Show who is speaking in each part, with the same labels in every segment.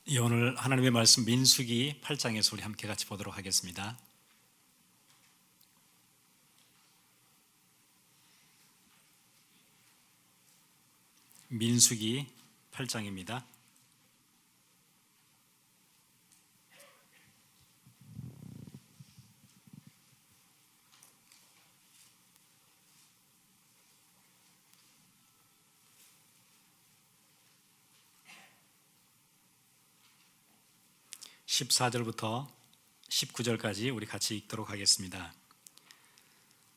Speaker 1: 오늘 하나님의 말씀 민수기 8장에서 우리 함께 같이 보도록 하겠습니다. 민수기 8장입니다. (14절부터) (19절까지) 우리 같이 읽도록 하겠습니다.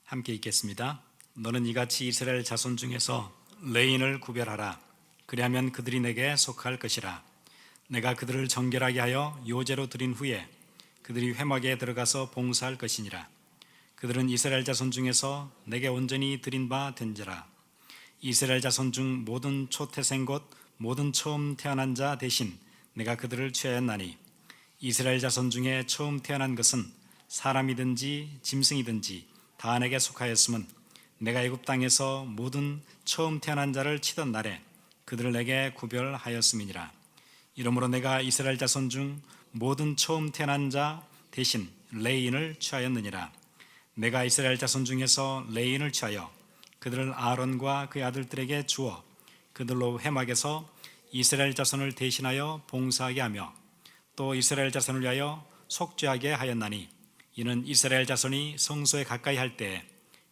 Speaker 1: 함께 읽겠습니다. 너는 이같이 이스라엘 자손 중에서 레인을 구별하라. 그리하면 그들이 내게 속할 것이라. 내가 그들을 정결하게 하여 요제로 드린 후에 그들이 회막에 들어가서 봉사할 것이니라. 그들은 이스라엘 자손 중에서 내게 온전히 드린 바 된지라. 이스라엘 자손 중 모든 초태생 곧 모든 처음 태어난 자 대신 내가 그들을 취하였나니 이스라엘 자손 중에 처음 태어난 것은 사람이든지 짐승이든지 다 내게 속하였음은 내가 애굽 땅에서 모든 처음 태어난 자를 치던 날에 그들을 내게 구별하였음이니라. 이러므로 내가 이스라엘 자손 중 모든 처음 태어난 자 대신 레인을 취하였느니라. 내가 이스라엘 자손 중에서 레인을 취하여 그들을 아론과 그의 아들들에게 주어 그들로 회막에서 이스라엘 자손을 대신하여 봉사하게 하며 또 이스라엘 자손을 위하여 속죄하게 하였나니 이는 이스라엘 자손이 성소에 가까이 할 때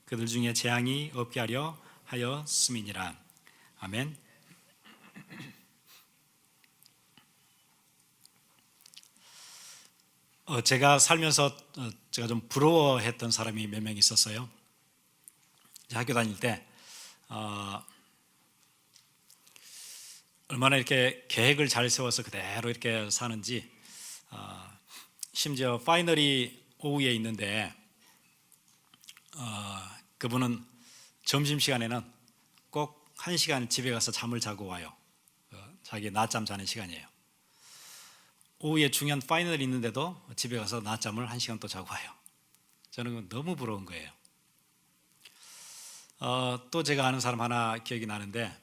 Speaker 1: 그들 중에 재앙이 없게 하려 하였음이니라. 아멘. 제가 살면서 제가 좀 부러워했던 사람이 몇 명 있었어요. 학교 다닐 때 얼마나 이렇게 계획을 잘 세워서 그대로 이렇게 사는지, 심지어 파이널이 오후에 있는데 그분은 점심시간에는 꼭 1시간 집에 가서 잠을 자고 와요. 자기 낮잠 자는 시간이에요. 오후에 중요한 파이널이 있는데도 집에 가서 낮잠을 1시간 또 자고 와요. 저는 너무 부러운 거예요. 또 제가 아는 사람 하나 기억이 나는데,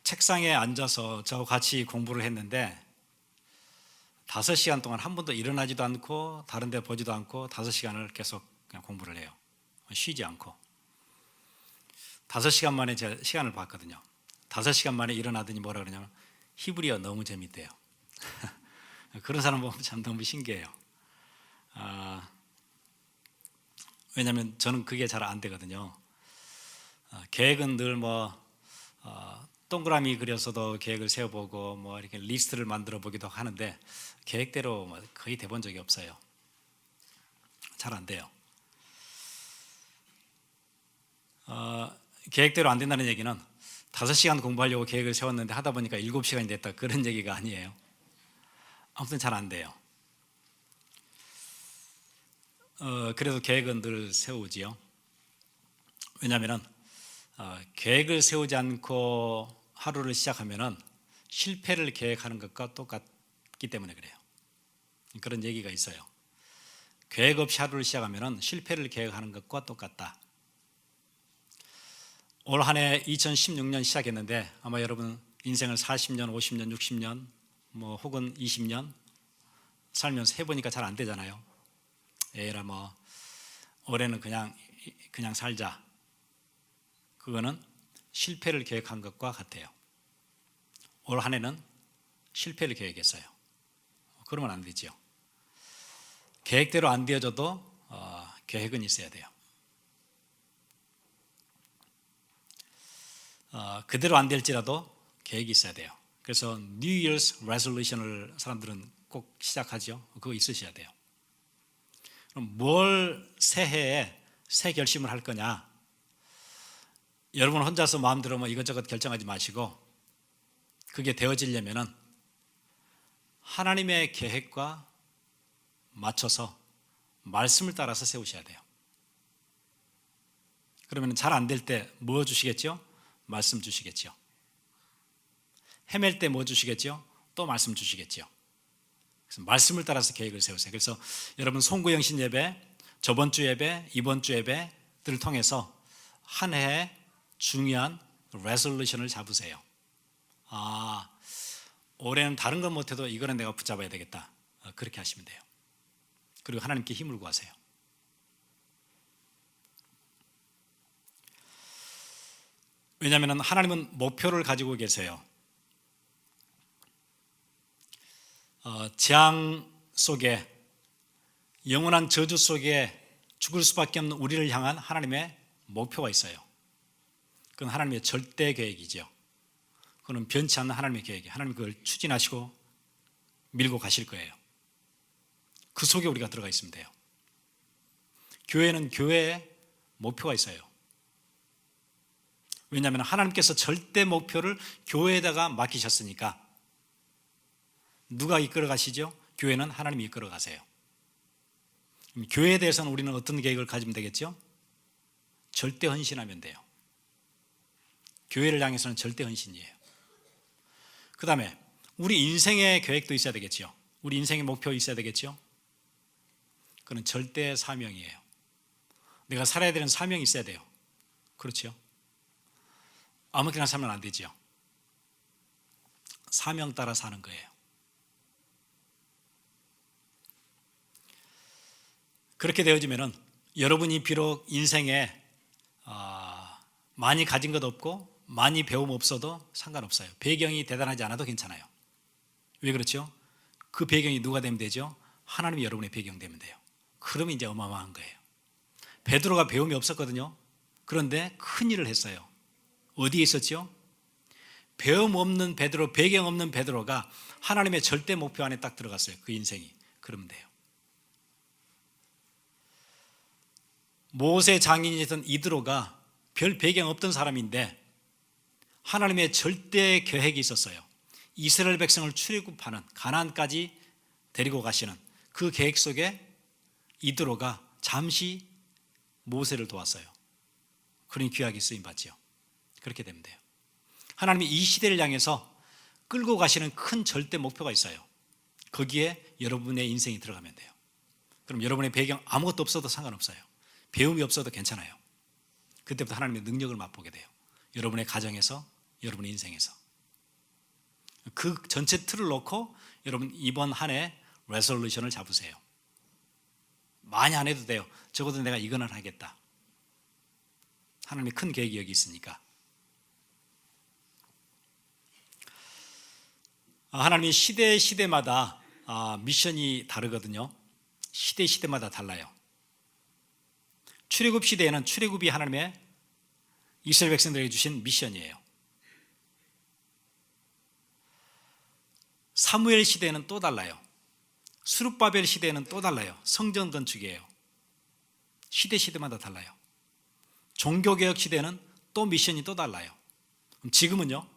Speaker 1: 책상에 앉아서 저와 같이 공부를 했는데 5시간 동안 한 번도 일어나지도 않고 다른 데 보지도 않고 5시간을 계속 그냥 공부를 해요. 쉬지 않고. 5시간 만에 제가 시간을 봤거든요. 5시간 만에 일어나더니 뭐라 그러냐면 히브리어 너무 재밌대요. 그런 사람 보면 참 너무 신기해요. 왜냐하면 저는 그게 잘 안 되거든요. 계획은 늘 동그라미 그려서도 계획을 세워보고 이렇게 리스트를 만들어 보기도 하는데 계획대로 거의 돼본 적이 없어요. 잘 안 돼요. 계획대로 안 된다는 얘기는 5시간 공부하려고 계획을 세웠는데 하다 보니까 7시간이 됐다, 그런 얘기가 아니에요. 아무튼 잘 안 돼요. 그래도 계획은 늘 세우지요. 왜냐하면 계획을 세우지 않고 하루를 시작하면 실패를 계획하는 것과 똑같기 때문에 그래요. 그런 얘기가 있어요. 계획 없이 하루를 시작하면 실패를 계획하는 것과 똑같다. 올 한 해 2016년 시작했는데 아마 여러분 인생을 40년, 50년, 60년 혹은 20년 살면서 해보니까 잘 안 되잖아요. 에라 올해는 그냥 살자. 그거는 실패를 계획한 것과 같아요. 올 한 해는 실패를 계획했어요. 그러면 안 되죠. 계획대로 안 되어져도 계획은 있어야 돼요. 그대로 안 될지라도 계획이 있어야 돼요. 그래서 New Year's Resolution을 사람들은 꼭 시작하죠. 그거 있으셔야 돼요. 그럼 뭘 새해에 새 결심을 할 거냐? 여러분 혼자서 마음대로 이것저것 결정하지 마시고 그게 되어지려면은 하나님의 계획과 맞춰서 말씀을 따라서 세우셔야 돼요. 그러면 잘 안 될 때 뭐 주시겠죠? 말씀 주시겠죠. 헤맬 때 뭐 주시겠죠? 또 말씀 주시겠죠. 그래서 말씀을 따라서 계획을 세우세요. 그래서 여러분 송구영신 예배, 저번 주 예배, 이번 주 예배들을 통해서 한 해에 중요한 레솔루션을 잡으세요. 올해는 다른 건 못해도 이거는 내가 붙잡아야 되겠다. 그렇게 하시면 돼요. 그리고 하나님께 힘을 구하세요. 왜냐하면 하나님은 목표를 가지고 계세요. 재앙 속에, 영원한 저주 속에 죽을 수밖에 없는 우리를 향한 하나님의 목표가 있어요. 그건 하나님의 절대 계획이죠. 그건 변치 않는 하나님의 계획이에요. 하나님이 그걸 추진하시고 밀고 가실 거예요. 그 속에 우리가 들어가 있으면 돼요. 교회는 교회의 목표가 있어요. 왜냐하면 하나님께서 절대 목표를 교회에다가 맡기셨으니까. 누가 이끌어 가시죠? 교회는 하나님이 이끌어 가세요. 교회에 대해서는 우리는 어떤 계획을 가지면 되겠죠? 절대 헌신하면 돼요. 교회를 향해서는 절대 헌신이에요. 그 다음에 우리 인생의 계획도 있어야 되겠죠. 우리 인생의 목표 있어야 되겠죠. 그건 절대 사명이에요. 내가 살아야 되는 사명이 있어야 돼요. 그렇죠? 아무렇게나 살면 안 되죠. 사명 따라 사는 거예요. 그렇게 되어지면은 여러분이 비록 인생에 많이 가진 것 없고 많이 배움 없어도 상관없어요. 배경이 대단하지 않아도 괜찮아요. 왜 그렇죠? 그 배경이 누가 되면 되죠? 하나님이 여러분의 배경 되면 돼요. 그러면 이제 어마어마한 거예요. 베드로가 배움이 없었거든요. 그런데 큰 일을 했어요. 어디에 있었죠? 배움 없는 베드로, 배경 없는 베드로가 하나님의 절대 목표 안에 딱 들어갔어요. 그 인생이. 그러면 돼요. 모세 장인이던 이드로가 별 배경 없던 사람인데 하나님의 절대 계획이 있었어요. 이스라엘 백성을 출애굽하는, 가나안까지 데리고 가시는 그 계획 속에 이드로가 잠시 모세를 도왔어요. 그러니 귀하게 쓰임받지요. 그렇게 되면 돼요. 하나님이 이 시대를 향해서 끌고 가시는 큰 절대 목표가 있어요. 거기에 여러분의 인생이 들어가면 돼요. 그럼 여러분의 배경 아무것도 없어도 상관없어요. 배움이 없어도 괜찮아요. 그때부터 하나님의 능력을 맛보게 돼요. 여러분의 가정에서, 여러분의 인생에서. 그 전체 틀을 놓고 여러분 이번 한 해 레솔루션을 잡으세요. 많이 안 해도 돼요. 적어도 내가 이거는 하겠다. 하나님의 큰 계획이 여기 있으니까. 하나님이 시대마다 미션이 다르거든요. 시대마다 달라요. 출애굽 시대에는 출애굽이 하나님의 이스라엘 백성들에게 주신 미션이에요. 사무엘 시대에는 또 달라요. 스룹바벨 시대에는 또 달라요. 성전 건축이에요. 시대마다 달라요. 종교개혁 시대는 또 미션이 또 달라요. 그럼 지금은요?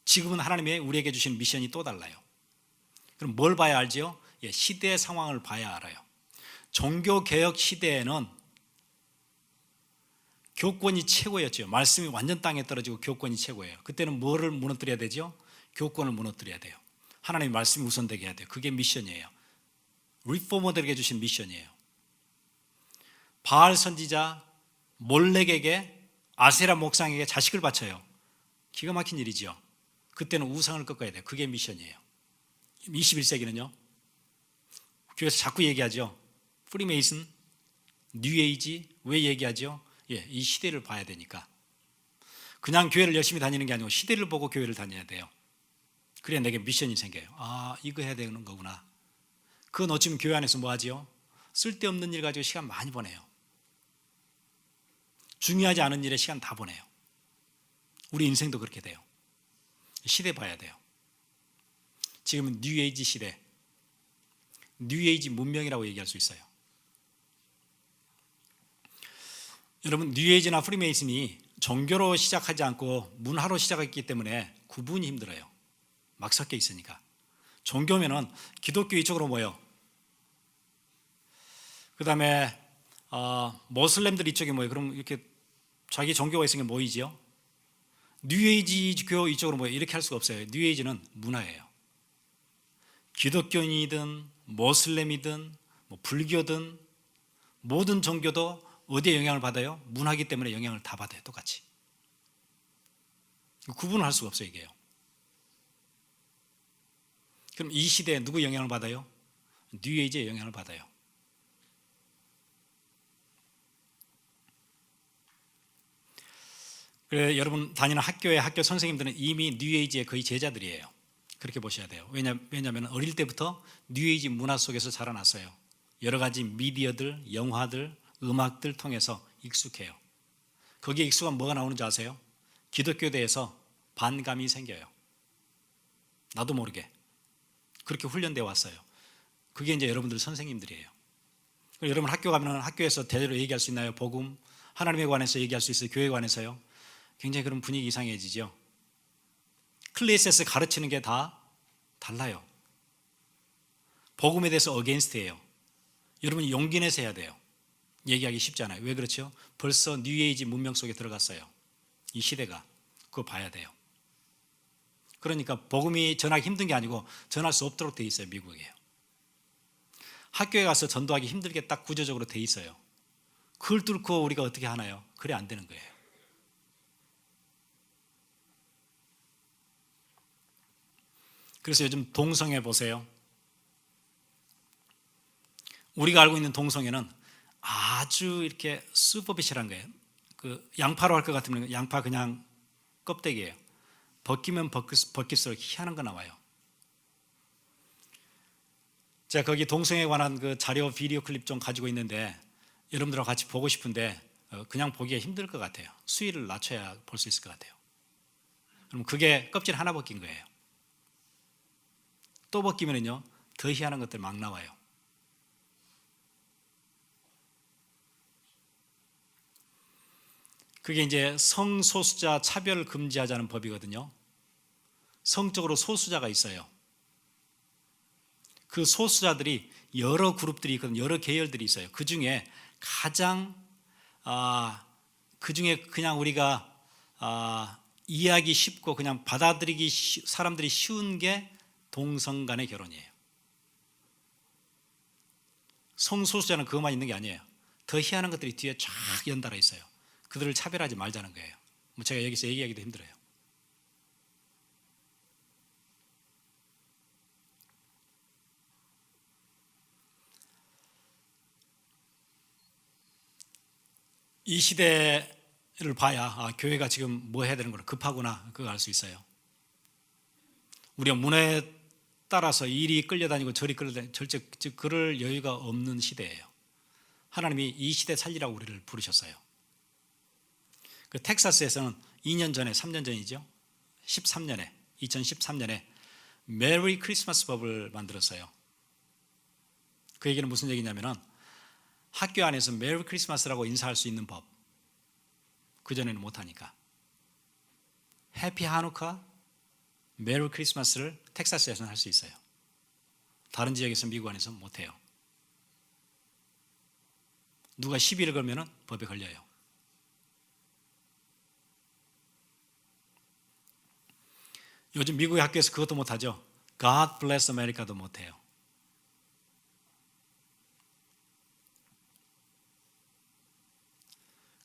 Speaker 1: 지금은 하나님의 우리에게 주신 미션이 또 달라요. 그럼 뭘 봐야 알지요? 시대의 상황을 봐야 알아요. 종교개혁 시대에는 교권이 최고였죠. 말씀이 완전 땅에 떨어지고 교권이 최고예요. 그때는 뭐를 무너뜨려야 되죠? 교권을 무너뜨려야 돼요. 하나님의 말씀이 우선되게 해야 돼요. 그게 미션이에요. 리포머들에게 주신 미션이에요. 바알 선지자 몰렉에게, 아세라 목상에게 자식을 바쳐요. 기가 막힌 일이죠. 그때는 우상을 꺾어야 돼요. 그게 미션이에요. 21세기는요. 교회에서 자꾸 얘기하죠. 프리메이슨, 뉴에이지. 왜 얘기하죠? 이 시대를 봐야 되니까. 그냥 교회를 열심히 다니는 게 아니고 시대를 보고 교회를 다녀야 돼요. 그래야 내게 미션이 생겨요. 이거 해야 되는 거구나. 그거 놓치면 교회 안에서 뭐 하지요? 쓸데없는 일 가지고 시간 많이 보내요. 중요하지 않은 일에 시간 다 보내요. 우리 인생도 그렇게 돼요. 시대 봐야 돼요. 지금은 뉴에이지 시대, 뉴에이지 문명이라고 얘기할 수 있어요. 여러분, 뉴에이지나 프리메이슨이 종교로 시작하지 않고 문화로 시작했기 때문에 구분이 힘들어요. 막 섞여 있으니까. 종교면은 기독교 이쪽으로 모여. 그 다음에 모슬렘들 이쪽에 모여. 그럼 이렇게 자기 종교가 있으니까 모이지요. 뉴에이지 교 이쪽으로 모여. 이렇게 할 수가 없어요. 뉴에이지는 문화예요. 기독교인이든 모슬렘이든 불교든 모든 종교도 어디에 영향을 받아요? 문화이기 때문에 영향을 다 받아요. 똑같이. 구분을 할 수가 없어요, 이게요. 그럼 이 시대에 누구 영향을 받아요? 뉴에이지의 영향을 받아요. 그래, 여러분 다니는 학교의 학교 선생님들은 이미 뉴에이지의 거의 제자들이에요. 그렇게 보셔야 돼요. 왜냐하면 어릴 때부터 뉴에이지 문화 속에서 자라났어요. 여러 가지 미디어들, 영화들, 음악들 통해서 익숙해요. 거기에 익숙한 뭐가 나오는지 아세요? 기독교에 대해서 반감이 생겨요. 나도 모르게 그렇게 훈련되어 왔어요. 그게 이제 여러분들 선생님들이에요. 여러분 학교 가면 학교에서 대대로 얘기할 수 있나요? 복음, 하나님에 관해서 얘기할 수 있어요? 교회에 관해서요? 굉장히 그런 분위기 이상해지죠. 클래스에서 가르치는 게 다 달라요. 복음에 대해서 어게인스트예요. 여러분이 용기 내서 해야 돼요. 얘기하기 쉽지 않아요. 왜 그렇죠? 벌써 뉴에이지 문명 속에 들어갔어요. 이 시대가. 그거 봐야 돼요. 그러니까 복음이 전하기 힘든 게 아니고 전할 수 없도록 돼 있어요. 미국에요. 학교에 가서 전도하기 힘들게 딱 구조적으로 돼 있어요. 그걸 뚫고 우리가 어떻게 하나요? 그래 안 되는 거예요. 그래서 요즘 동성애 보세요. 우리가 알고 있는 동성애는 아주 이렇게 슈퍼피셜한 거예요. 그 양파로 할 것 같으면 양파 그냥 껍데기예요. 벗기면 벗길수록 희한한 거 나와요. 제가 거기 동성애에 관한 그 자료 비디오 클립 좀 가지고 있는데 여러분들하고 같이 보고 싶은데 그냥 보기가 힘들 것 같아요. 수위를 낮춰야 볼 수 있을 것 같아요. 그럼 그게 껍질 하나 벗긴 거예요. 또 벗기면은요 더 희한한 것들 막 나와요. 그게 이제 성소수자 차별 금지하자는 법이거든요. 성적으로 소수자가 있어요. 그 소수자들이 여러 그룹들이 있거든요. 여러 계열들이 있어요. 그 중에 가장 그 중에 그냥 우리가 이해하기 쉽고 그냥 받아들이기 사람들이 쉬운 게 동성 간의 결혼이에요. 성소수자는 그것만 있는 게 아니에요. 더 희한한 것들이 뒤에 쫙 연달아 있어요. 그들을 차별하지 말자는 거예요. 뭐 제가 여기서 얘기하기도 힘들어요. 이 시대를 봐야 교회가 지금 뭐 해야 되는 걸 급하구나 그거 알 수 있어요. 우리가 문화에 따라서 이리 끌려다니고 저리 끌려다니고 즉 그럴 여유가 없는 시대예요. 하나님이 이 시대 살리라고 우리를 부르셨어요. 그 텍사스에서는 2년 전에 3년 전이죠. 2013년에 메리 크리스마스 법을 만들었어요. 그 얘기는 무슨 얘기냐면은 학교 안에서 메리 크리스마스라고 인사할 수 있는 법. 그전에는 못하니까. 해피 하누카, 메리 크리스마스를 텍사스에서는 할 수 있어요. 다른 지역에서 미국 안에서 못해요. 누가 시비를 걸면 법에 걸려요. 요즘 미국의 학교에서 그것도 못하죠. God bless America도 못해요.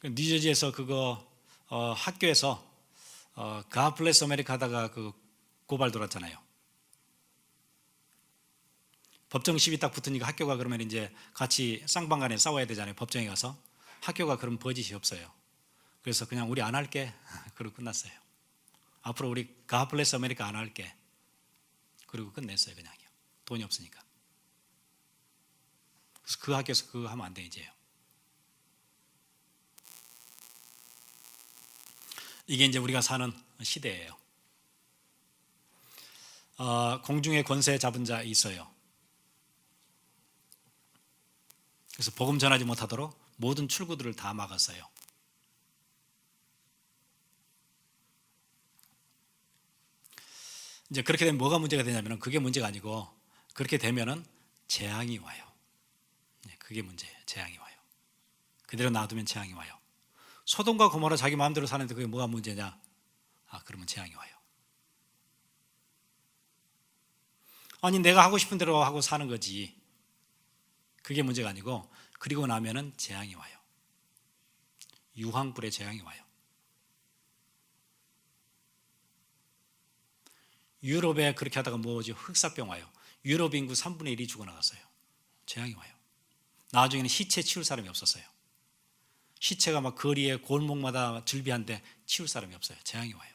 Speaker 1: 뉴저지에서 그거 학교에서 God bless America 하다가 그 고발 들어왔잖아요. 법정 시비 딱 붙으니까 학교가 그러면 이제 같이 쌍방간에 싸워야 되잖아요. 법정에 가서 학교가 그런 버짓이 없어요. 그래서 그냥 우리 안 할게 그러고 끝났어요. 앞으로 우리 God bless America 안 할게 그리고 끝냈어요. 그냥요. 돈이 없으니까. 그래서 그 학교에서 그거 하면 안 돼 이제요. 이게 이제 우리가 사는 시대예요. 공중에 권세 잡은 자 있어요. 그래서 복음 전하지 못하도록 모든 출구들을 다 막았어요. 이제 그렇게 되면 뭐가 문제가 되냐면 그게 문제가 아니고 그렇게 되면은 재앙이 와요. 그게 문제예요. 재앙이 와요. 그대로 놔두면 재앙이 와요. 소돔과 고모라 자기 마음대로 사는데 그게 뭐가 문제냐? 그러면 재앙이 와요. 아니 내가 하고 싶은 대로 하고 사는 거지. 그게 문제가 아니고 그리고 나면은 재앙이 와요. 유황불의 재앙이 와요. 유럽에 그렇게 하다가 뭐지? 흑사병 와요. 유럽 인구 3분의 1이 죽어나갔어요. 재앙이 와요. 나중에는 시체 치울 사람이 없었어요. 시체가 막 거리에 골목마다 즐비한데 치울 사람이 없어요. 재앙이 와요.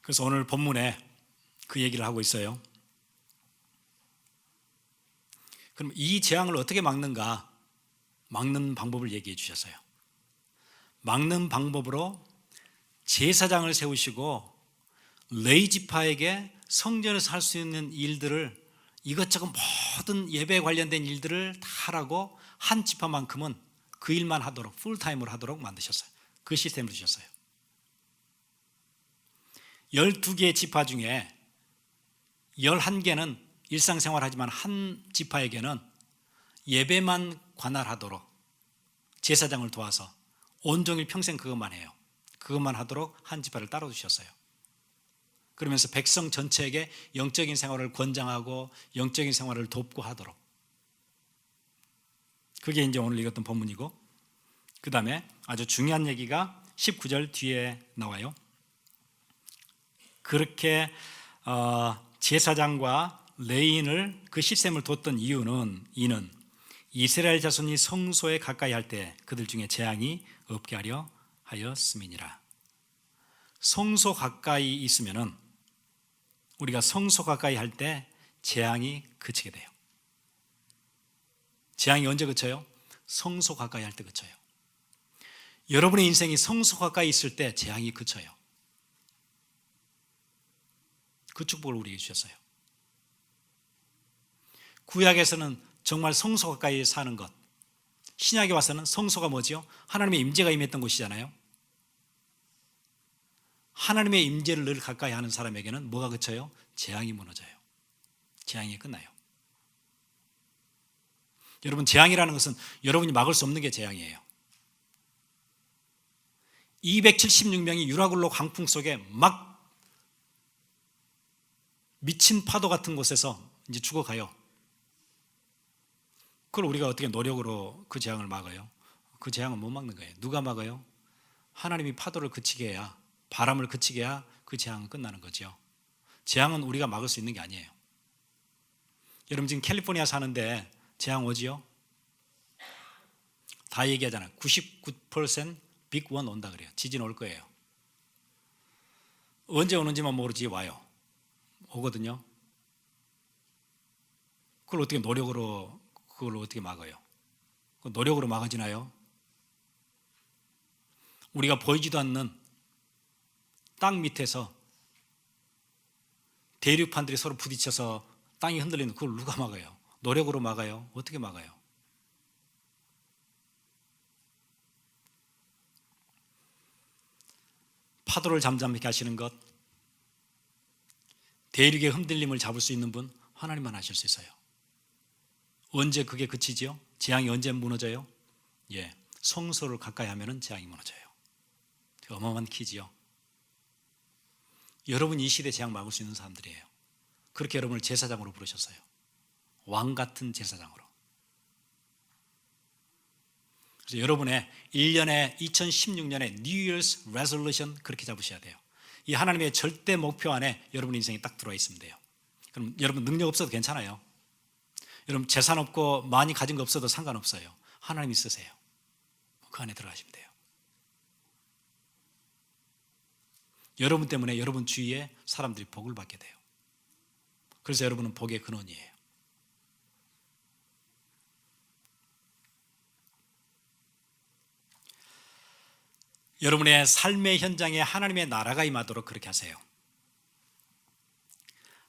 Speaker 1: 그래서 오늘 본문에 그 얘기를 하고 있어요. 그럼 이 재앙을 어떻게 막는가? 막는 방법을 얘기해 주셨어요. 막는 방법으로 제사장을 세우시고 레위 지파에게 성전에서 할 수 있는 일들을 이것저것 모든 예배에 관련된 일들을 다 하라고 한 지파만큼은 그 일만 하도록 풀타임으로 하도록 만드셨어요. 그 시스템을 주셨어요. 12개의 지파 중에 11개는 일상생활하지만 한 지파에게는 예배만 관할하도록 제사장을 도와서 온종일 평생 그것만 해요. 그것만 하도록 한 지파를 따로 주셨어요. 그러면서 백성 전체에게 영적인 생활을 권장하고 영적인 생활을 돕고 하도록. 그게 이제 오늘 읽었던 본문이고, 그 다음에 아주 중요한 얘기가 19절 뒤에 나와요. 그렇게 제사장과 레위인을 그 시스템을 뒀던 이는 이스라엘 자손이 성소에 가까이 할 때 그들 중에 재앙이 없게 하려 하였음이니라. 성소 가까이 있으면은 우리가 성소 가까이 할 때 재앙이 그치게 돼요. 재앙이 언제 그쳐요? 성소 가까이 할 때 그쳐요. 여러분의 인생이 성소 가까이 있을 때 재앙이 그쳐요. 그 축복을 우리에게 주셨어요. 구약에서는 정말 성소 가까이 사는 것, 신약에 와서는 성소가 뭐지요? 하나님의 임재가 임했던 곳이잖아요. 하나님의 임재를 늘 가까이 하는 사람에게는 뭐가 그쳐요? 재앙이 무너져요. 재앙이 끝나요. 여러분, 재앙이라는 것은 여러분이 막을 수 없는 게 재앙이에요. 276명이 유라굴로 강풍 속에 막 미친 파도 같은 곳에서 이제 죽어가요. 그걸 우리가 어떻게 노력으로 그 재앙을 막아요? 그 재앙은 못 막는 거예요. 누가 막아요? 하나님이 파도를 그치게 해야, 바람을 그치게 해야 그 재앙은 끝나는 거죠. 재앙은 우리가 막을 수 있는 게 아니에요. 여러분 지금 캘리포니아 사는데 재앙 오지요? 다 얘기하잖아요. 99% 빅 원 온다 그래요. 지진 올 거예요. 언제 오는지만 모르지 와요. 오거든요. 그걸 어떻게 노력으로 그걸 어떻게 막아요? 노력으로 막아지나요? 우리가 보이지도 않는 땅 밑에서 대륙판들이 서로 부딪혀서 땅이 흔들리는 그걸 누가 막아요? 노력으로 막아요? 어떻게 막아요? 파도를 잠잠케 하시는 것, 대륙의 흔들림을 잡을 수 있는 분 하나님만 하실 수 있어요. 언제 그게 그치지요? 재앙이 언제 무너져요? 성소를 가까이 하면 재앙이 무너져요. 어마어마한 키지요. 여러분 이 시대 재앙 막을 수 있는 사람들이에요. 그렇게 여러분을 제사장으로 부르셨어요. 왕 같은 제사장으로. 그래서 여러분의 1년에 2016년에 New Year's Resolution 그렇게 잡으셔야 돼요. 이 하나님의 절대 목표 안에 여러분 인생이 딱 들어와 있으면 돼요. 그럼 여러분 능력 없어도 괜찮아요. 여러분 재산 없고 많이 가진 거 없어도 상관없어요. 하나님 있으세요. 그 안에 들어가시면 돼요. 여러분 때문에 여러분 주위에 사람들이 복을 받게 돼요. 그래서 여러분은 복의 근원이에요. 여러분의 삶의 현장에 하나님의 나라가 임하도록 그렇게 하세요.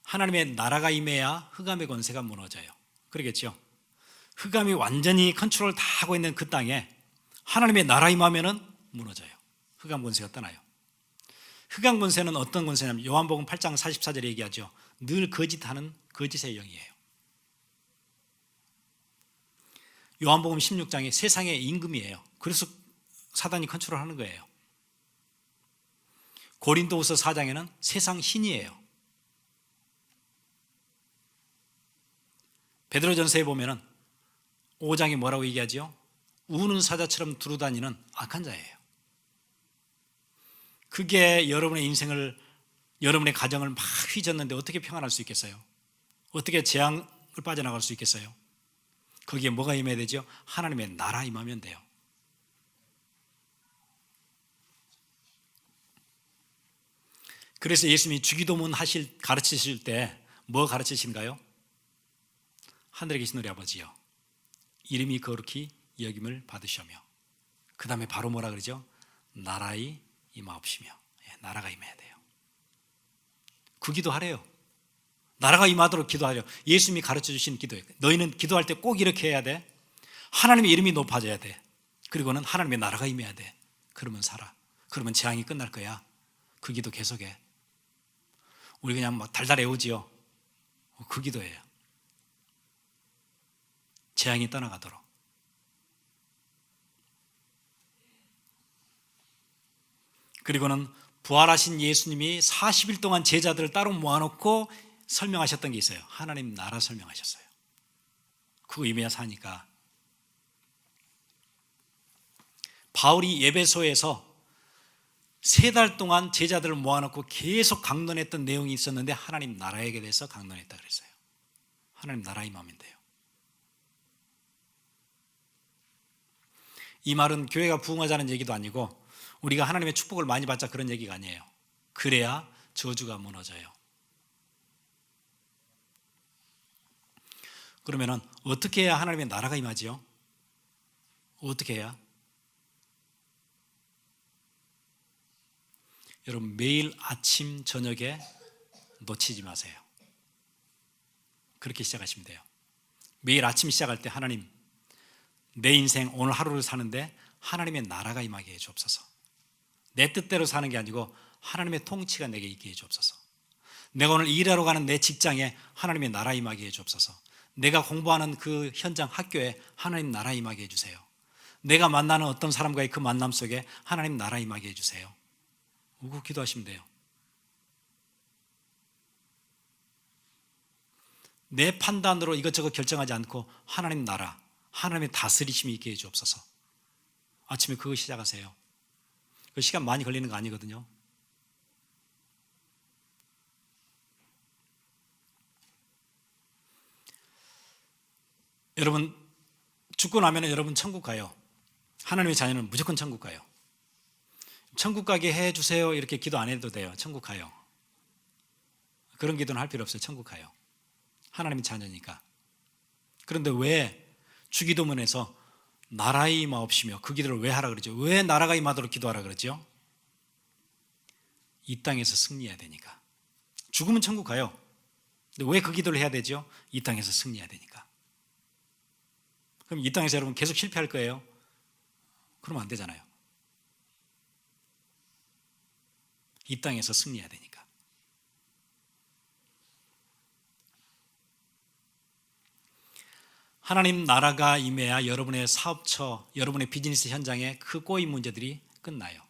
Speaker 1: 하나님의 나라가 임해야 흑암의 권세가 무너져요. 그러겠죠? 흑암이 완전히 컨트롤 다 하고 있는 그 땅에 하나님의 나라 임하면은 무너져요. 흑암 권세가 떠나요. 흑암 권세는 어떤 권세냐면 요한복음 8장 44절에 얘기하죠. 늘 거짓하는 거짓의 영이에요. 요한복음 16장이 세상의 임금이에요. 그래서 사단이 컨트롤하는 거예요. 고린도후서 4장에는 세상 신이에요. 베드로전서에 보면은 5장에 뭐라고 얘기하죠? 우는 사자처럼 두루다니는 악한 자예요. 그게 여러분의 인생을, 여러분의 가정을 막 휘젓는데 어떻게 평안할 수 있겠어요? 어떻게 재앙을 빠져나갈 수 있겠어요? 거기에 뭐가 임해야 되죠? 하나님의 나라 임하면 돼요. 그래서 예수님이 주기도문 가르치실 때 뭐 가르치신가요? 하늘에 계신 우리 아버지여, 이름이 거룩히 여김을 받으시오며, 그 다음에 바로 뭐라 그러죠? 나라의 임하옵시며. 나라가 임해야 돼요. 그 기도하래요. 나라가 임하도록 기도하려. 예수님이 가르쳐 주신 기도예요. 너희는 기도할 때 꼭 이렇게 해야 돼. 하나님의 이름이 높아져야 돼. 그리고는 하나님의 나라가 임해야 돼. 그러면 살아. 그러면 재앙이 끝날 거야. 그 기도 계속해. 우리 그냥 막 달달 외우지요. 그 기도예요. 재앙이 떠나가도록. 그리고는 부활하신 예수님이 40일 동안 제자들을 따로 모아놓고 설명하셨던 게 있어요. 하나님 나라 설명하셨어요. 그거 임해야 사니까. 바울이 예배소에서 3달 동안 제자들을 모아놓고 계속 강론했던 내용이 있었는데 하나님 나라에 대해서 강론했다 그랬어요. 하나님 나라 임하면 돼요. 이 말은 교회가 부흥하자는 얘기도 아니고 우리가 하나님의 축복을 많이 받자 그런 얘기가 아니에요. 그래야 저주가 무너져요. 그러면 어떻게 해야 하나님의 나라가 임하지요? 어떻게 해야? 여러분, 매일 아침 저녁에 놓치지 마세요. 그렇게 시작하시면 돼요. 매일 아침 시작할 때 하나님, 내 인생 오늘 하루를 사는데 하나님의 나라가 임하게 해 주옵소서. 내 뜻대로 사는 게 아니고 하나님의 통치가 내게 있게 해 주옵소서. 내가 오늘 일하러 가는 내 직장에 하나님의 나라 임하게 해 주옵소서. 내가 공부하는 그 현장 학교에 하나님 나라 임하게 해주세요. 내가 만나는 어떤 사람과의 그 만남 속에 하나님 나라 임하게 해주세요. 그거 기도하시면 돼요. 내 판단으로 이것저것 결정하지 않고 하나님 나라, 하나님의 다스리심이 있게 해주옵소서. 아침에 그거 시작하세요. 그 시간 많이 걸리는 거 아니거든요. 여러분, 죽고 나면 여러분 천국 가요. 하나님의 자녀는 무조건 천국 가요. 천국 가게 해주세요 이렇게 기도 안 해도 돼요. 천국 가요. 그런 기도는 할 필요 없어요. 천국 가요. 하나님의 자녀니까. 그런데 왜 주기도문에서 나라의 임하옵시며 그 기도를 왜 하라 그러죠? 왜 나라가 임하도록 기도하라 그러죠? 이 땅에서 승리해야 되니까. 죽으면 천국 가요. 근데 왜 그 기도를 해야 되죠? 이 땅에서 승리해야 되니까. 그럼 이 땅에서 여러분 계속 실패할 거예요? 그러면 안 되잖아요. 이 땅에서 승리해야 되니까. 하나님 나라가 임해야 여러분의 사업처, 여러분의 비즈니스 현장에 그 꼬인 문제들이 끝나요.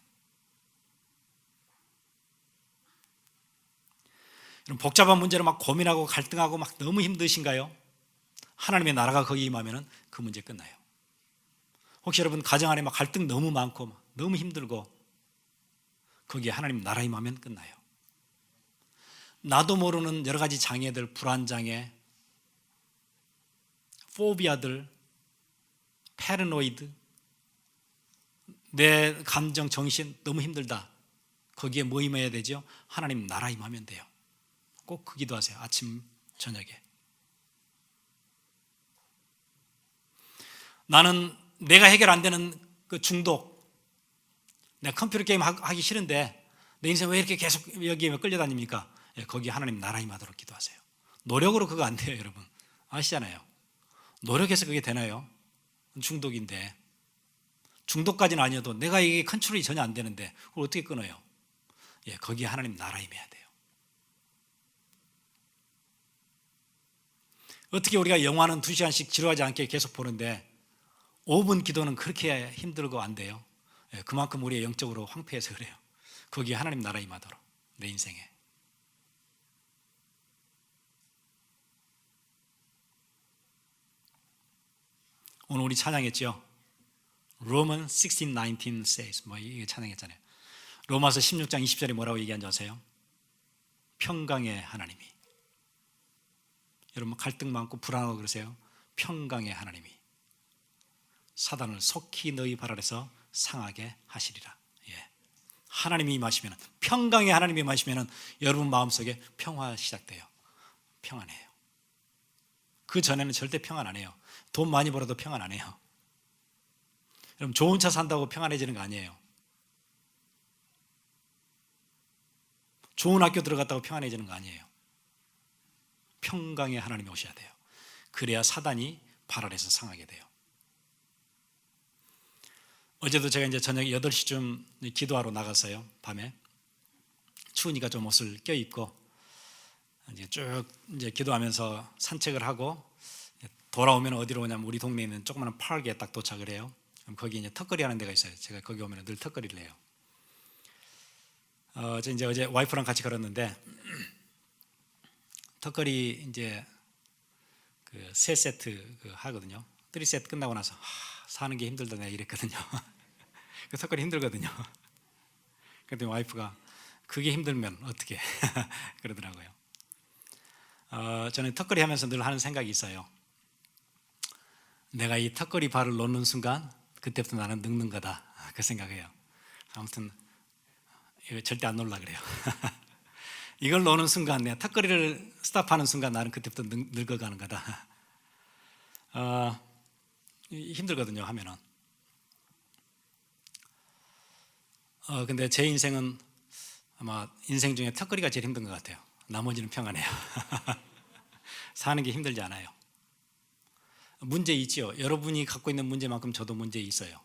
Speaker 1: 복잡한 문제로 막 고민하고 갈등하고 막 너무 힘드신가요? 하나님의 나라가 거기 임하면 그 문제 끝나요. 혹시 여러분 가정 안에 막 갈등 너무 많고 막 너무 힘들고 거기에 하나님 나라 임하면 끝나요. 나도 모르는 여러 가지 장애들, 불안장애, 포비아들, 패러노이드, 내 감정, 정신 너무 힘들다. 거기에 뭐 임해야 되죠? 하나님 나라 임하면 돼요. 꼭 그 기도하세요. 아침, 저녁에. 나는 내가 해결 안 되는 그 중독, 내가 컴퓨터 게임 하기 싫은데 내 인생 왜 이렇게 계속 여기에 끌려다닙니까? 거기 하나님 나라 임하도록 기도하세요. 노력으로 그거 안 돼요, 여러분. 아시잖아요. 노력해서 그게 되나요? 중독인데. 중독까지는 아니어도 내가 이게 컨트롤이 전혀 안 되는데 그걸 어떻게 끊어요? 거기에 하나님 나라 임해야 돼요. 어떻게 우리가 영화는 2시간씩 지루하지 않게 계속 보는데 5분 기도는 그렇게 힘들고 안 돼요? 그만큼 우리의 영적으로 황폐해서 그래요. 거기에 하나님 나라 임하도록 내 인생에. 오늘 우리 찬양했죠. Romans 16:19 says 이게 찬양했잖아요. 로마서 16장 20절에 뭐라고 얘기한지 아세요? 평강의 하나님이. 여러분 갈등 많고 불안하고 그러세요? 평강의 하나님이 사단을 속히 너희 발 아래서 상하게 하시리라. 예. 하나님이 임하시면, 평강의 하나님이 임하시면 여러분 마음속에 평화 시작돼요. 평안해요. 그 전에는 절대 평안 안 해요. 돈 많이 벌어도 평안 안 해요. 여러분 좋은 차 산다고 평안해지는 거 아니에요. 좋은 학교 들어갔다고 평안해지는 거 아니에요. 평강의 하나님이 오셔야 돼요. 그래야 사단이 발 아래서 상하게 돼요. 어제도 제가 이제 저녁 8시쯤 기도하러 나갔어요. 밤에 추우니까 좀 옷을 껴입고 이제 쭉 이제 기도하면서 산책을 하고 돌아오면 어디로 오냐면 우리 동네에 있는 조그마한 파크에 딱 도착을 해요. 그럼 거기 이제 턱걸이 하는 데가 있어요. 제가 거기 오면 늘 턱걸이를 해요. 저 이제 어제 와이프랑 같이 걸었는데 턱걸이 이제 그 3세트 하거든요. 3세트 끝나고 나서 사는 게 힘들다 내가 이랬거든요. 그 턱걸이 힘들거든요. 그랬더니 와이프가 그게 힘들면 어떻게 그러더라고요. 저는 턱걸이 하면서 늘 하는 생각이 있어요. 내가 이 턱걸이 발을 놓는 순간 그때부터 나는 늙는 거다 그 생각해요. 아무튼 이거 절대 안 놓으려고 그래요. 이걸 놓는 순간, 내가 턱걸이를 스탑하는 순간 나는 그때부터 늙어가는 거다. 힘들거든요 하면은. 근데 제 인생은 아마 인생 중에 턱걸이가 제일 힘든 것 같아요. 나머지는 평안해요. 사는 게 힘들지 않아요. 문제 있지요. 여러분이 갖고 있는 문제만큼 저도 문제 있어요.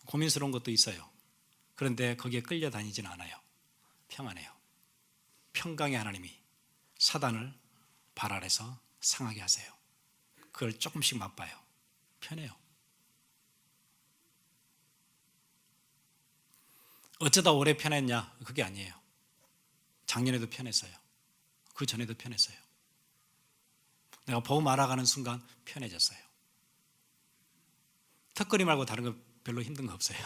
Speaker 1: 고민스러운 것도 있어요. 그런데 거기에 끌려다니지는 않아요. 평안해요. 평강의 하나님이 사단을 발 아래서 상하게 하세요. 그걸 조금씩 맛봐요. 편해요. 어쩌다 오래 편했냐? 그게 아니에요. 작년에도 편했어요. 그 전에도 편했어요. 내가 복음 알아가는 순간 편해졌어요. 턱걸이 말고 다른 거 별로 힘든 거 없어요.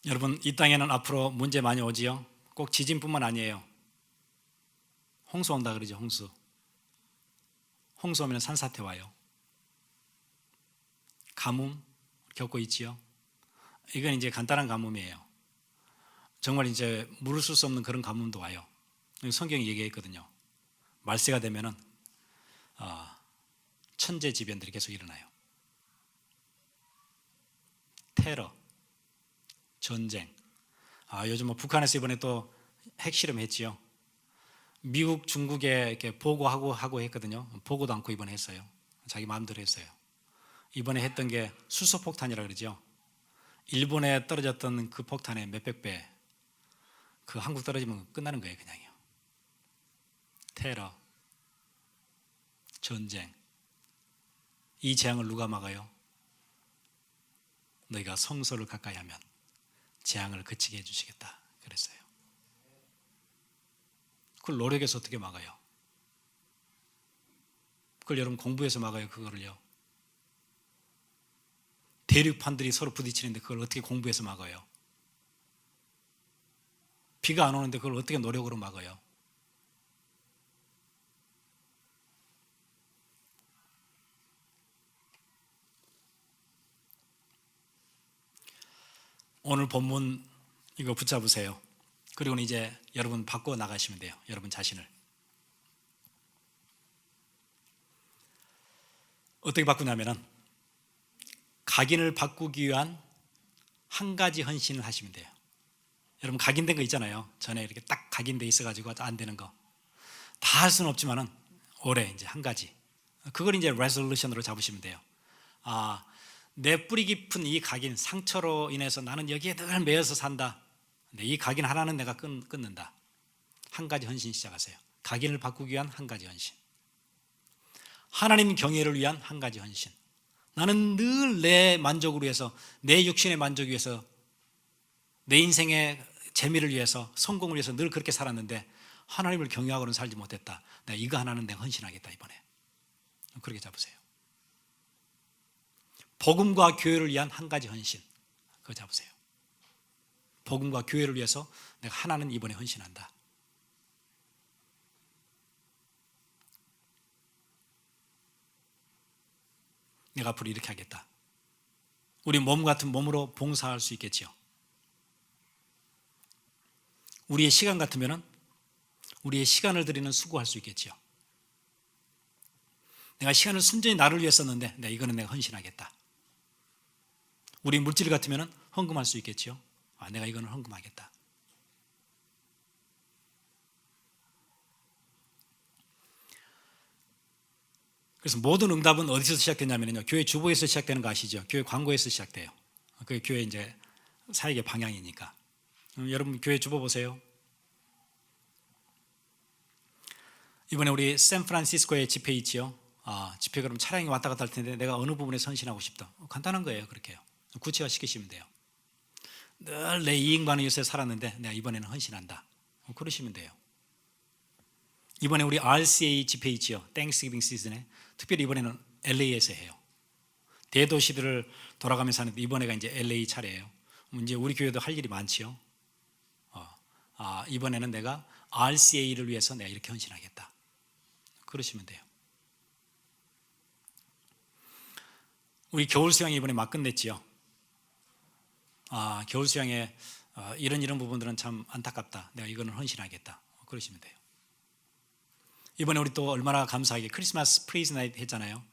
Speaker 1: 여러분 이 땅에는 앞으로 문제 많이 오지요. 꼭 지진뿐만 아니에요. 홍수 온다 그러죠. 홍수 오면 산사태 와요. 가뭄 겪고 있지요. 이건 이제 간단한 가뭄이에요. 정말 이제 물을 쓸 수 없는 그런 가뭄도 와요. 성경이 얘기했거든요. 말세가 되면은 천재지변들이 계속 일어나요. 테러, 전쟁. 요즘 북한에서 이번에 또 핵실험 했지요. 미국, 중국에 이렇게 보고하고 했거든요. 보고도 않고 이번에 했어요. 자기 마음대로 했어요. 이번에 했던 게 수소폭탄이라고 그러죠. 일본에 떨어졌던 그 폭탄의 몇백 배, 그 한국 떨어지면 끝나는 거예요, 그냥요. 테러, 전쟁. 이 재앙을 누가 막아요? 너희가 성소를 가까이 하면 재앙을 그치게 해주시겠다 그랬어요. 그걸 노력해서 어떻게 막아요? 그걸 여러분 공부해서 막아요, 그거를요. 대륙판들이 서로 부딪히는데 그걸 어떻게 공부해서 막아요? 비가 안 오는데 그걸 어떻게 노력으로 막아요? 오늘 본문 이거 붙잡으세요. 그리고는 이제 여러분 바꿔 나가시면 돼요. 여러분 자신을. 어떻게 바꾸냐면은 각인을 바꾸기 위한 한 가지 헌신을 하시면 돼요. 여러분 각인된 거 있잖아요. 전에 이렇게 딱 각인돼 있어가지고 안 되는 거. 다 할 수는 없지만은 올해 이제 한 가지. 그걸 이제 레솔루션으로 잡으시면 돼요. 내 뿌리 깊은 이 각인, 상처로 인해서 나는 여기에 늘 매여서 산다. 근데 이 각인 하나는 내가 끊는다. 한 가지 헌신 시작하세요. 각인을 바꾸기 위한 한 가지 헌신. 하나님 경외를 위한 한 가지 헌신. 나는 늘 내 만족을 위해서, 내 육신의 만족을 위해서, 내 인생의 재미를 위해서, 성공을 위해서 늘 그렇게 살았는데 하나님을 경외하고는 살지 못했다. 내가 이거 하나는 내가 헌신하겠다 이번에. 그렇게 잡으세요. 복음과 교회를 위한 한 가지 헌신, 그거 잡으세요. 복음과 교회를 위해서 내가 하나는 이번에 헌신한다. 내가 앞으로 이렇게 하겠다. 우리 몸 같은 몸으로 봉사할 수 있겠지요. 우리의 시간 같으면 우리의 시간을 들이는 수고할 수 있겠지요. 내가 시간을 순전히 나를 위해 썼는데 이거는 내가 헌신하겠다. 우리 물질 같으면 헌금할 수 있겠지요. 내가 이거는 헌금하겠다. 그래서 모든 응답은 어디서 시작되냐면요, 교회 주보에서 시작되는 거 아시죠? 교회 광고에서 시작돼요. 그게 교회 이제 사역의 방향이니까. 여러분 교회 주보 보세요. 이번에 우리 샌프란시스코에 집회 있지요. 집회 그럼 차량이 왔다 갔다 할 텐데 내가 어느 부분에 헌신하고 싶다. 간단한 거예요. 그렇게요. 구체화 시키시면 돼요. 늘 내 이익만을 위해서 살았는데 내가 이번에는 헌신한다. 그러시면 돼요. 이번에 우리 RCA 집회 있지요. 땡스기빙 시즌에 특별히 이번에는 LA에서 해요. 대도시들을 돌아가면서 하는데 이번에가 이제 LA 차례예요. 이제 우리 교회도 할 일이 많지요. 이번에는 내가 RCA를 위해서 내가 이렇게 헌신하겠다. 그러시면 돼요. 우리 겨울 수양이 이번에 막 끝냈지요. 겨울 수양에 이런 부분들은 참 안타깝다. 내가 이거는 헌신하겠다. 그러시면 돼요. 이번에 우리 또 얼마나 감사하게 크리스마스 프레이즈 나이트 했잖아요.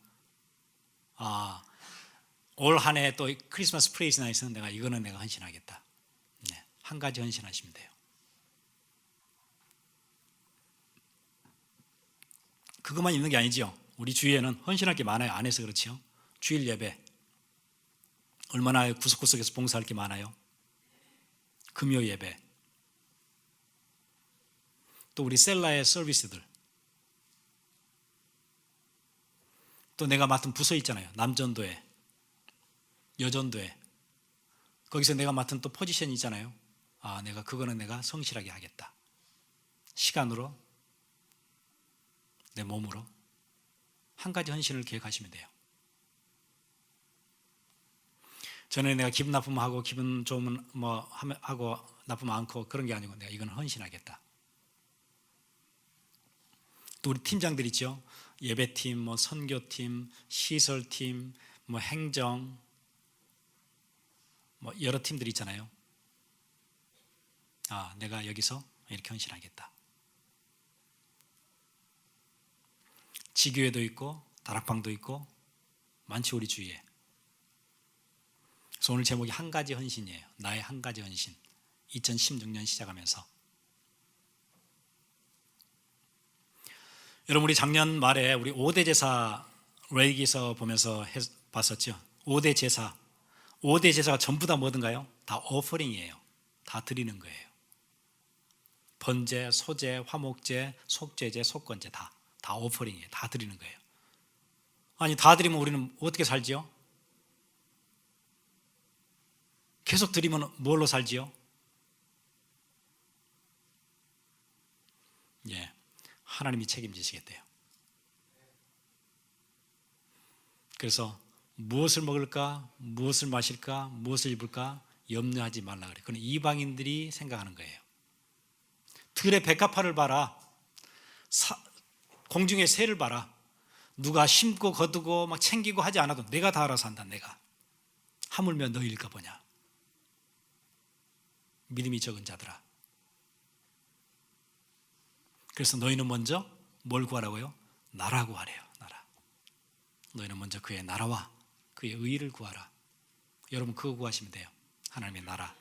Speaker 1: 올 한 해 또 크리스마스 프레이즈 나이트는 이거는 내가 헌신하겠다. 네, 한 가지 헌신하시면 돼요. 그것만 있는 게 아니지요. 우리 주위에는 헌신할 게 많아요. 안 해서 그렇지요. 주일 예배 얼마나 구석구석에서 봉사할 게 많아요. 금요 예배, 또 우리 셀라의 서비스들, 또 내가 맡은 부서 있잖아요. 남전도회, 여전도회, 거기서 내가 맡은 또 포지션이 있잖아요. 내가 그거는 내가 성실하게 하겠다. 시간으로, 내 몸으로 한 가지 헌신을 계획하시면 돼요. 전에 내가 기분 나쁘면 하고 기분 좋으면 하고 나쁘면 않고 그런 게 아니고 내가 이건 헌신하겠다. 또 우리 팀장들 있죠. 예배팀, 선교팀, 시설팀, 행정, 여러 팀들 있잖아요. 내가 여기서 이렇게 헌신하겠다. 지교회도 있고 다락방도 있고 많지 우리 주위에. 그래서 오늘 제목이 한 가지 헌신이에요. 나의 한 가지 헌신. 2016년 시작하면서 여러분 우리 작년 말에 우리 5대 제사 레이기서 보면서 봤었죠. 5대 제사가 전부 다 뭐든가요? 다 오퍼링이에요. 다 드리는 거예요. 번제, 소제, 화목제, 속죄제, 속건제 다 오퍼링이에요. 다 드리는 거예요. 아니 다 드리면 우리는 어떻게 살지요? 계속 드리면 뭘로 살지요? 예, 하나님이 책임지시겠대요. 그래서 무엇을 먹을까, 무엇을 마실까, 무엇을 입을까 염려하지 말라 그래요. 그건 이방인들이 생각하는 거예요. 들의 백합화를 봐라. 공중의 새를 봐라. 누가 심고 거두고 막 챙기고 하지 않아도 내가 다 알아서 한다. 내가 하물며 너희일까 보냐. 믿음이 적은 자들아. 그래서 너희는 먼저 뭘 구하라고요? 나라고 하래요. 나라. 너희는 먼저 그의 나라와 그의 의를 구하라. 여러분 그거 구하시면 돼요. 하나님의 나라.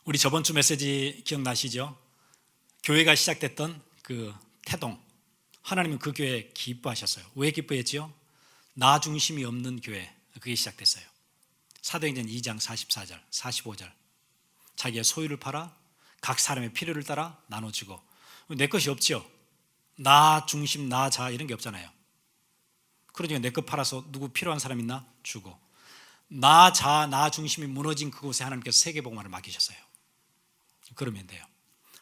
Speaker 1: 우리 저번 주 메시지 기억나시죠? 교회가 시작됐던 그 태동. 하나님은 그 교회에 기뻐하셨어요. 왜 기뻐했지요? 나 중심이 없는 교회. 그게 시작됐어요. 사도행전 2장 44절, 45절. 자기의 소유를 팔아 각 사람의 필요를 따라 나눠주고. 내 것이 없지요. 나 중심, 나 자 이런 게 없잖아요. 그러니까 내 것 팔아서 누구 필요한 사람 있나? 주고. 나 중심이 무너진 그곳에 하나님께서 세계복음화를 맡기셨어요. 그러면 돼요.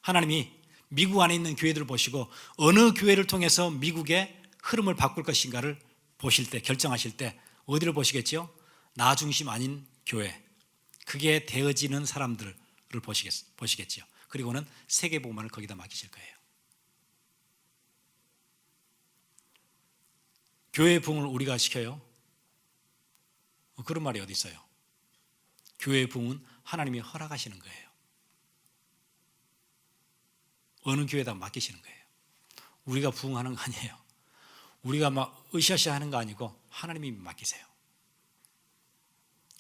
Speaker 1: 하나님이 미국 안에 있는 교회들을 보시고 어느 교회를 통해서 미국의 흐름을 바꿀 것인가를 보실 때, 결정하실 때 어디를 보시겠죠? 나 중심 아닌 교회, 그게 되어지는 사람들을 보시겠죠. 그리고는 세계복음화를 거기다 맡기실 거예요. 교회의 부흥을 우리가 시켜요? 그런 말이 어디 있어요? 교회의 부흥은 하나님이 허락하시는 거예요. 어느 교회에다 맡기시는 거예요. 우리가 부흥하는 거 아니에요. 우리가 막 으쌰으쌰 하는 거 아니고 하나님이 맡기세요.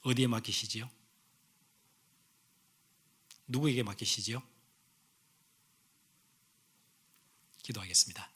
Speaker 1: 어디에 맡기시지요? 누구에게 맡기시지요? 기도하겠습니다.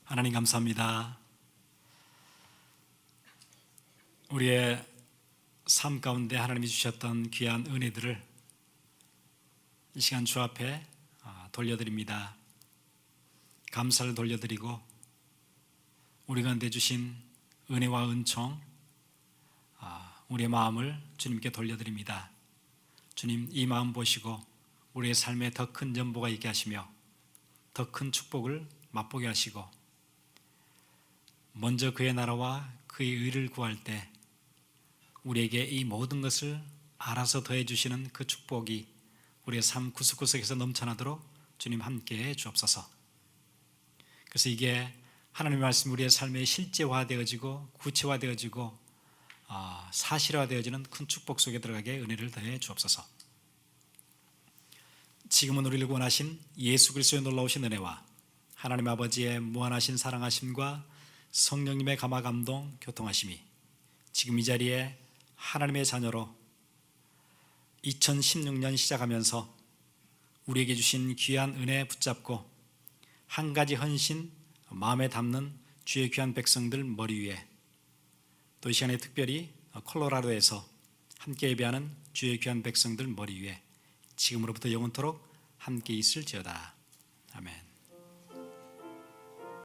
Speaker 1: 하나님 감사합니다. 우리의 삶 가운데 하나님이 주셨던 귀한 은혜들을 이 시간 주 앞에 돌려드립니다. 감사를 돌려드리고 우리 가운데 주신 은혜와 은총, 우리의 마음을 주님께 돌려드립니다. 주님, 이 마음 보시고 우리의 삶에 더 큰 전보가 있게 하시며 더 큰 축복을 맛보게 하시고 먼저 그의 나라와 그의 의를 구할 때 우리에게 이 모든 것을 알아서 더해 주시는 그 축복이 우리의 삶 구석구석에서 넘쳐나도록 주님 함께해 주옵소서. 그래서 이게 하나님의 말씀이 우리의 삶에 실제화되어지고 구체화되어지고 사실화되어지는 큰 축복 속에 들어가게 은혜를 더해 주옵소서. 지금은 우리를 구원하신 예수 그리스도의 놀라우신 은혜와 하나님 아버지의 무한하신 사랑하심과 성령님의 감화 감동 교통하심이 지금 이 자리에 하나님의 자녀로 2016년 시작하면서 우리에게 주신 귀한 은혜 붙잡고 한 가지 헌신 마음에 담는 주의 귀한 백성들 머리 위에, 또 이 시간에 특별히 콜로라도에서 함께 예배하는 주의 귀한 백성들 머리 위에 지금으로부터 영원토록 함께 있을지어다. 아멘.